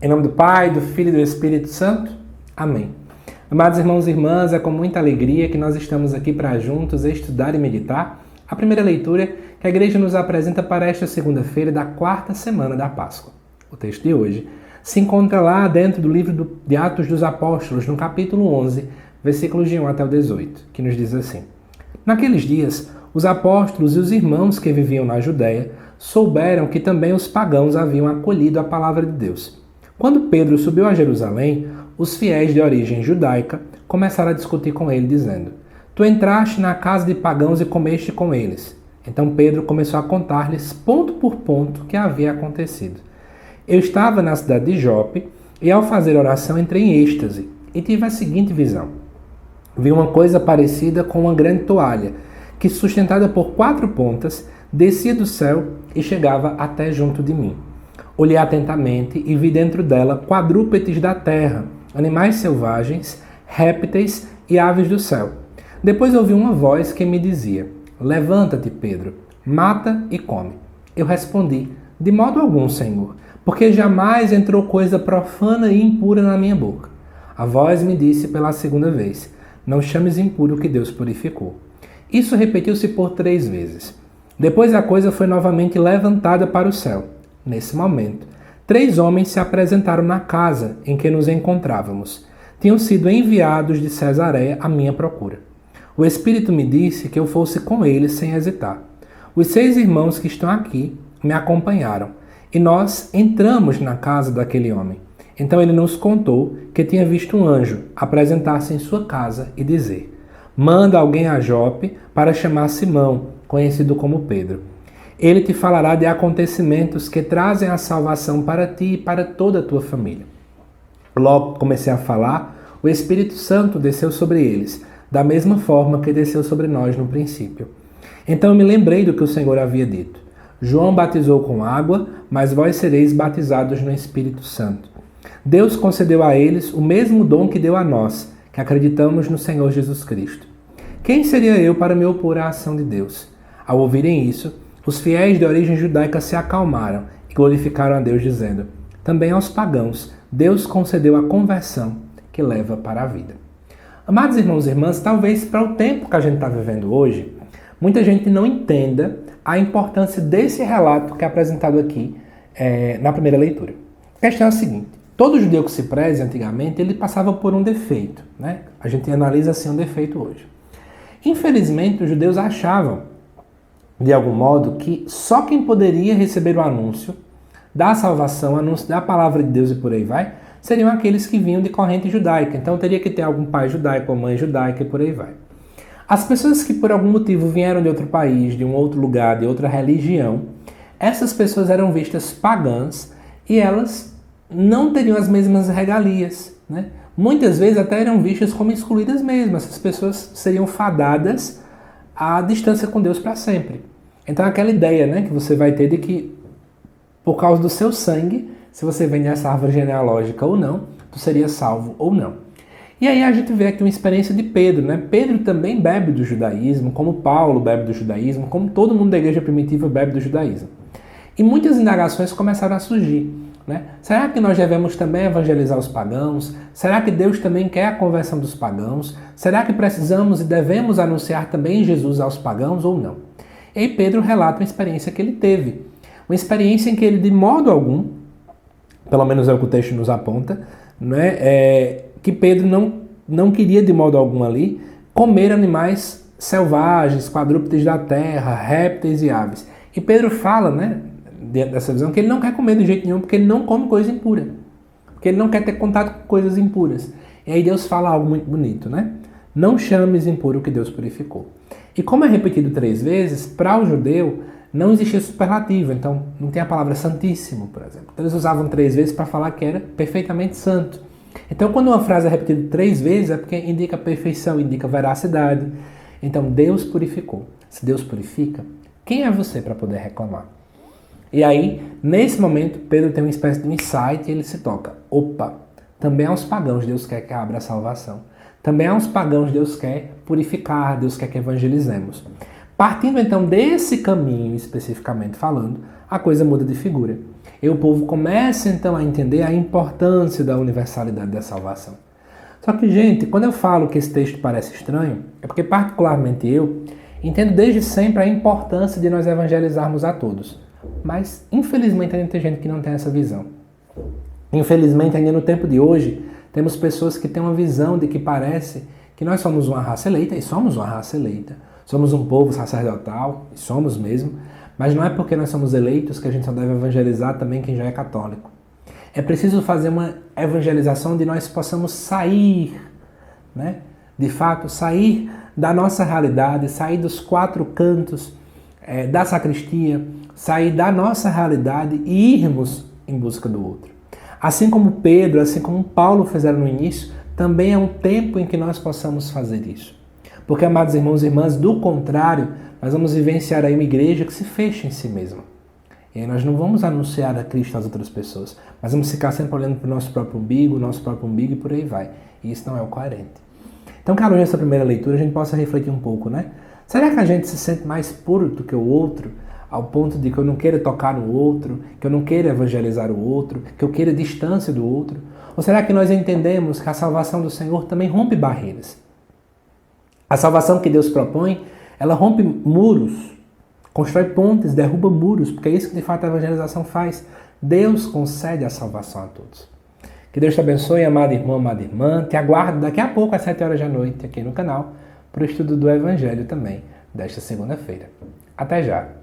Em nome do Pai, do Filho e do Espírito Santo. Amém. Amados irmãos e irmãs, é com muita alegria que nós estamos aqui para juntos estudar e meditar a primeira leitura que a Igreja nos apresenta para esta segunda-feira da quarta semana da Páscoa. O texto de hoje se encontra lá dentro do livro de Atos dos Apóstolos, no capítulo 11, versículos de 1 até o 18, que nos diz assim: Naqueles dias, os apóstolos e os irmãos que viviam na Judéia souberam que também os pagãos haviam acolhido a palavra de Deus. Quando Pedro subiu a Jerusalém, os fiéis de origem judaica começaram a discutir com ele, dizendo: Tu entraste na casa de pagãos e comeste com eles. Então Pedro começou a contar-lhes, ponto por ponto, o que havia acontecido. Eu estava na cidade de Jope e, ao fazer oração, entrei em êxtase e tive a seguinte visão. Vi uma coisa parecida com uma grande toalha, que, sustentada por 4 pontas, descia do céu e chegava até junto de mim. Olhei atentamente e vi dentro dela quadrúpedes da terra, animais selvagens, répteis e aves do céu. Depois ouvi uma voz que me dizia: Levanta-te, Pedro, mata e come. Eu respondi: De modo algum, Senhor, porque jamais entrou coisa profana e impura na minha boca. A voz me disse pela segunda vez: Não chames impuro o que Deus purificou. Isso repetiu-se por 3 vezes. Depois a coisa foi novamente levantada para o céu. Nesse momento, 3 homens se apresentaram na casa em que nos encontrávamos. Tinham sido enviados de Cesareia à minha procura. O Espírito me disse que eu fosse com eles sem hesitar. Os 6 irmãos que estão aqui me acompanharam, e nós entramos na casa daquele homem. Então ele nos contou que tinha visto um anjo apresentar-se em sua casa e dizer: Manda alguém a Jope para chamar Simão, conhecido como Pedro. Ele te falará de acontecimentos que trazem a salvação para ti e para toda a tua família. Logo comecei a falar, o Espírito Santo desceu sobre eles, da mesma forma que desceu sobre nós no princípio. Então eu me lembrei do que o Senhor havia dito. João batizou com água, mas vós sereis batizados no Espírito Santo. Deus concedeu a eles o mesmo dom que deu a nós, que acreditamos no Senhor Jesus Cristo. Quem seria eu para me opor à ação de Deus? Ao ouvirem isso, os fiéis de origem judaica se acalmaram e glorificaram a Deus, dizendo: Também aos pagãos Deus concedeu a conversão que leva para a vida. Amados irmãos e irmãs, talvez para o tempo que a gente está vivendo hoje, muita gente não entenda a importância desse relato que é apresentado aqui na primeira leitura. A questão é a seguinte: todo judeu que se preze antigamente, ele passava por um defeito, né? A gente analisa assim um defeito hoje. Infelizmente, os judeus achavam, de algum modo, que só quem poderia receber o anúncio da salvação, o anúncio da palavra de Deus e por aí vai, seriam aqueles que vinham de corrente judaica. Então teria que ter algum pai judaico ou mãe judaica e por aí vai. As pessoas que por algum motivo vieram de outro país, de um outro lugar, de outra religião, essas pessoas eram vistas pagãs e elas não teriam as mesmas regalias, né? Muitas vezes até eram vistas como excluídas mesmo. Essas pessoas seriam fadadas à distância com Deus para sempre. Então aquela ideia, né, que você vai ter de que por causa do seu sangue, se você vem nessa árvore genealógica ou não, tu seria salvo ou não. E aí a gente vê aqui uma experiência de Pedro, né? Pedro também bebe do judaísmo, como Paulo bebe do judaísmo, como todo mundo da igreja primitiva bebe do judaísmo. E muitas indagações começaram a surgir, né? Será que nós devemos também evangelizar os pagãos? Será que Deus também quer a conversão dos pagãos? Será que precisamos e devemos anunciar também Jesus aos pagãos ou não? E aí Pedro relata uma experiência que ele teve. Uma experiência em que ele, de modo algum, pelo menos é o que o texto nos aponta, né, que Pedro não queria de modo algum ali comer animais selvagens, quadrúpedes da terra, répteis e aves. E Pedro fala, né, dentro dessa visão, que ele não quer comer de jeito nenhum, porque ele não come coisa impura. Porque ele não quer ter contato com coisas impuras. E aí Deus fala algo muito bonito, né? Não chames impuro o que Deus purificou. E como é repetido 3 vezes, para o judeu não existia superlativo. Então não tem a palavra santíssimo, por exemplo. Então, eles usavam 3 vezes para falar que era perfeitamente santo. Então quando uma frase é repetida 3 vezes é porque indica perfeição, indica veracidade. Então Deus purificou. Se Deus purifica, quem é você para poder reclamar? E aí, nesse momento, Pedro tem uma espécie de insight e ele se toca. Opa, também aos pagãos Deus quer que abra a salvação. Também aos pagãos Deus quer purificar, Deus quer que evangelizemos. Partindo então desse caminho, especificamente falando, a coisa muda de figura. E o povo começa então a entender a importância da universalidade da salvação. Só que, gente, quando eu falo que esse texto parece estranho, é porque particularmente eu entendo desde sempre a importância de nós evangelizarmos a todos. Mas, infelizmente, ainda tem gente que não tem essa visão. Infelizmente, ainda no tempo de hoje, temos pessoas que têm uma visão de que parece que nós somos uma raça eleita, e somos uma raça eleita. Somos um povo sacerdotal, e somos mesmo, mas não é porque nós somos eleitos que a gente só deve evangelizar também quem já é católico. É preciso fazer uma evangelização onde nós possamos sair, né? De fato, sair da nossa realidade, sair dos quatro cantos da sacristia, sair da nossa realidade e irmos em busca do outro. Assim como Pedro, assim como Paulo fizeram no início, também é um tempo em que nós possamos fazer isso. Porque, amados irmãos e irmãs, do contrário, nós vamos vivenciar aí uma igreja que se fecha em si mesma. E aí nós não vamos anunciar a Cristo às outras pessoas, mas vamos ficar sempre olhando para o nosso próprio umbigo e por aí vai. E isso não é o coerente. Então, que nessa primeira leitura a gente possa refletir um pouco, né? Será que a gente se sente mais puro do que o outro, ao ponto de que eu não queira tocar no outro, que eu não queira evangelizar o outro, que eu queira distância do outro? Ou será que nós entendemos que a salvação do Senhor também rompe barreiras? A salvação que Deus propõe, ela rompe muros, constrói pontes, derruba muros, porque é isso que de fato a evangelização faz. Deus concede a salvação a todos. Que Deus te abençoe, amado irmão, amada irmã. Te aguardo daqui a pouco às 7 horas da noite aqui no canal para o estudo do Evangelho também, desta segunda-feira. Até já!